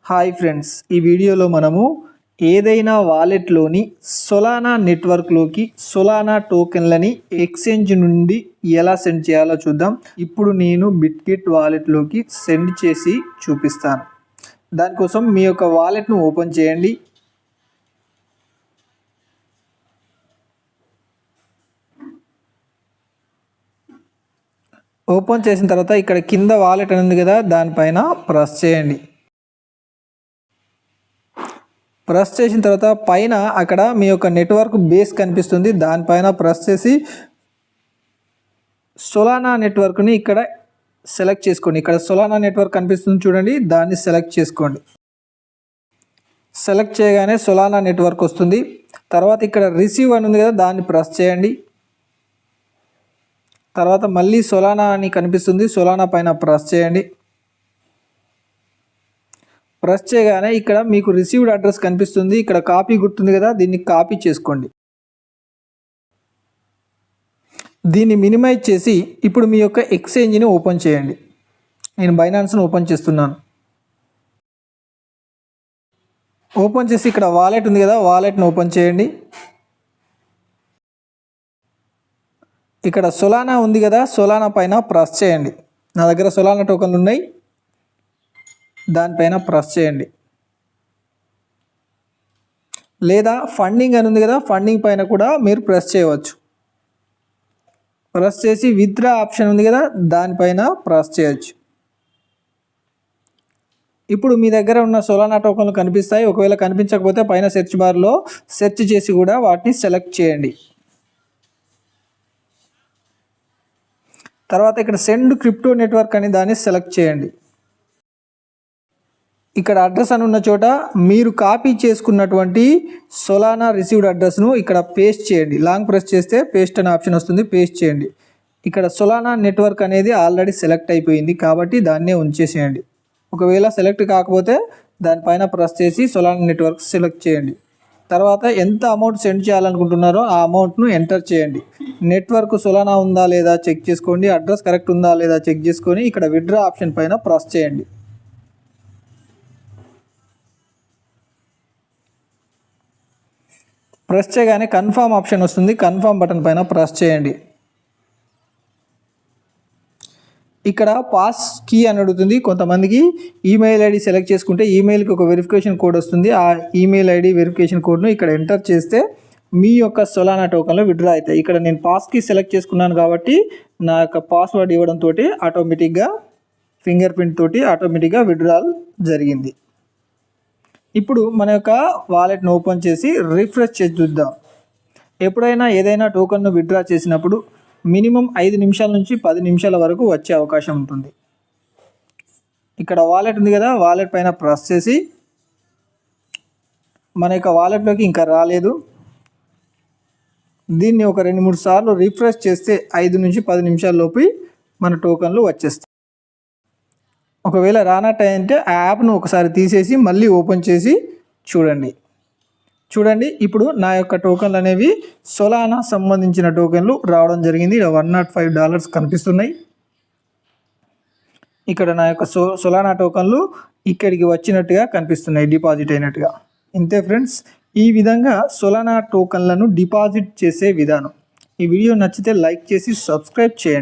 Hi friends, ఈ వీడియోలో మనము ఏదైనా వాలెట్లోని సొలానా నెట్వర్క్లోకి సొలానా టోకెన్లని ఎక్స్చేంజ్ నుండి ఎలా సెండ్ చేయాలో చూద్దాం. ఇప్పుడు నేను బిట్గెట్ వాలెట్లోకి సెండ్ చేసి చూపిస్తాను. దానికోసం మీ యొక్క వాలెట్ను ఓపెన్ చేయండి. ఓపెన్ చేసిన తర్వాత ఇక్కడ కింద వాలెట్ అని ఉంది కదా, దానిపైన ప్రెస్ చేయండి. ప్రెస్ చేసిన తర్వాత పైన అక్కడ మీ యొక్క నెట్వర్క్ బేస్ కనిపిస్తుంది, దానిపైన ప్రెస్ చేసి సొలానా నెట్వర్క్ని ఇక్కడ సెలెక్ట్ చేసుకోండి. ఇక్కడ సొలానా నెట్వర్క్ కనిపిస్తుంది చూడండి, దాన్ని సెలెక్ట్ చేసుకోండి. సెలెక్ట్ చేయగానే సొలానా నెట్వర్క్ వస్తుంది. తర్వాత ఇక్కడ రిసీవ్ అని ఉంది కదా, దాన్ని ప్రెస్ చేయండి. తర్వాత మళ్ళీ సొలానా అని కనిపిస్తుంది, సొలానా పైన ప్రెస్ చేయండి. ప్రెస్ చేయగానే ఇక్కడ మీకు రిసీవ్డ్ అడ్రస్ కనిపిస్తుంది, ఇక్కడ కాపీ గుర్తుంది కదా, దీన్ని కాపీ చేసుకోండి. దీన్ని మినిమైజ్ చేసి ఇప్పుడు మీ యొక్క ఎక్స్చేంజ్ని ఓపెన్ చేయండి. నేను బైనాన్స్ను ఓపెన్ చేస్తున్నాను. ఓపెన్ చేసి ఇక్కడ వాలెట్ ఉంది కదా, వాలెట్ను ఓపెన్ చేయండి. ఇక్కడ సొలానా ఉంది కదా, సొలానా పైన ప్రెస్ చేయండి. నా దగ్గర సొలానా టోకన్లు ఉన్నాయి, దానిపైన ప్రెస్ చేయండి. లేదా ఫండింగ్ అని ఉంది కదా, ఫండింగ్ పైన కూడా మీరు ప్రెస్ చేయవచ్చు. ప్రెస్ చేసి విత్డ్రా ఆప్షన్ ఉంది కదా, దానిపైన ప్రెస్ చేయొచ్చు. ఇప్పుడు మీ దగ్గర ఉన్న సొలానా టోకన్లు కనిపిస్తాయి. ఒకవేళ కనిపించకపోతే పైన సెర్చ్ బార్లో సెర్చ్ చేసి కూడా వాటిని సెలెక్ట్ చేయండి. తర్వాత ఇక్కడ సెండ్ క్రిప్టో నెట్వర్క్ అని దాన్ని సెలెక్ట్ చేయండి. ఇక్కడ అడ్రస్ అని ఉన్న చోట మీరు కాపీ చేసుకున్నటువంటి సొలానా రిసీవ్డ్ అడ్రస్ను ఇక్కడ పేస్ట్ చేయండి. లాంగ్ ప్రెస్ చేస్తే పేస్ట్ అనే ఆప్షన్ వస్తుంది, పేస్ట్ చేయండి. ఇక్కడ సొలానా నెట్వర్క్ అనేది ఆల్రెడీ సెలెక్ట్ అయిపోయింది కాబట్టి దాన్నే ఉంచేసేయండి. ఒకవేళ సెలెక్ట్ కాకపోతే దానిపైన ప్రెస్ చేసి సొలానా నెట్వర్క్ సెలెక్ట్ చేయండి. తర్వాత ఎంత అమౌంట్ సెండ్ చేయాలనుకుంటున్నారో ఆ అమౌంట్ను ఎంటర్ చేయండి. నెట్వర్క్ సొలానా ఉందా లేదా చెక్ చేసుకోండి, అడ్రస్ కరెక్ట్ ఉందా లేదా చెక్ చేసుకొని ఇక్కడ విత్డ్రా ఆప్షన్ పైన ప్రెస్ చేయండి. ప్రెస్ చేయగానే కన్ఫర్మ్ ఆప్షన్ వస్తుంది, కన్ఫర్మ్ బటన్ పైన ప్రెస్ చేయండి. ఇక్కడ పాస్ కీ అని అడుగుతుంది. కొంతమందికి ఈమెయిల్ ఐడి సెలెక్ట్ చేసుకుంటే ఈమెయిల్కి ఒక వెరిఫికేషన్ కోడ్ వస్తుంది. ఆ ఈమెయిల్ ఐడి వెరిఫికేషన్ కోడ్ను ఇక్కడ ఎంటర్ చేస్తే మీ యొక్క సొలానా టోకన్లో విత్డ్రా అవుతాయి. ఇక్కడ నేను పాస్ కీ సెలెక్ట్ చేసుకున్నాను కాబట్టి నా యొక్క పాస్వర్డ్ ఇవ్వడంతో ఆటోమేటిక్గా ఫింగర్ ప్రింట్ తోటి ఆటోమేటిక్గా విత్డ్రాల్ జరిగింది. ఇప్పుడు మన యొక్క వాలెట్ను ఓపెన్ చేసి రిఫ్రెష్ చేసి చూద్దాం. ఎప్పుడైనా ఏదైనా టోకన్ను విత్డ్రా చేసినప్పుడు మినిమం 5 నిమిషాల నుంచి 10 నిమిషాల వరకు వచ్చే అవకాశం ఉంటుంది. ఇక్కడ వాలెట్ ఉంది కదా, వాలెట్ పైన ప్రెస్ చేసి మన యొక్క వాలెట్లోకి ఇంకా రాలేదు, దీన్ని ఒక 2-3 సార్లు రిఫ్రెష్ చేస్తే 5 నుంచి 10 నిమిషాల లోపు మన టోకన్లు వచ్చేస్తాయి. ఒకవేళ రానట్టయితే ఆ యాప్ను ఒకసారి తీసేసి మళ్ళీ ఓపెన్ చేసి చూడండి. ఇప్పుడు నా యొక్క టోకన్లు అనేవి సొలానా సంబంధించిన టోకెన్లు రావడం జరిగింది. $105 కనిపిస్తున్నాయి. ఇక్కడ నా యొక్క సొలానా టోకన్లు ఇక్కడికి వచ్చినట్టుగా కనిపిస్తున్నాయి, డిపాజిట్ అయినట్టుగా. ఇంతే ఫ్రెండ్స్, ఈ విధంగా సొలానా టోకన్లను డిపాజిట్ చేసే విధానం. ఈ వీడియో నచ్చితే లైక్ చేసి సబ్స్క్రైబ్ చేయండి.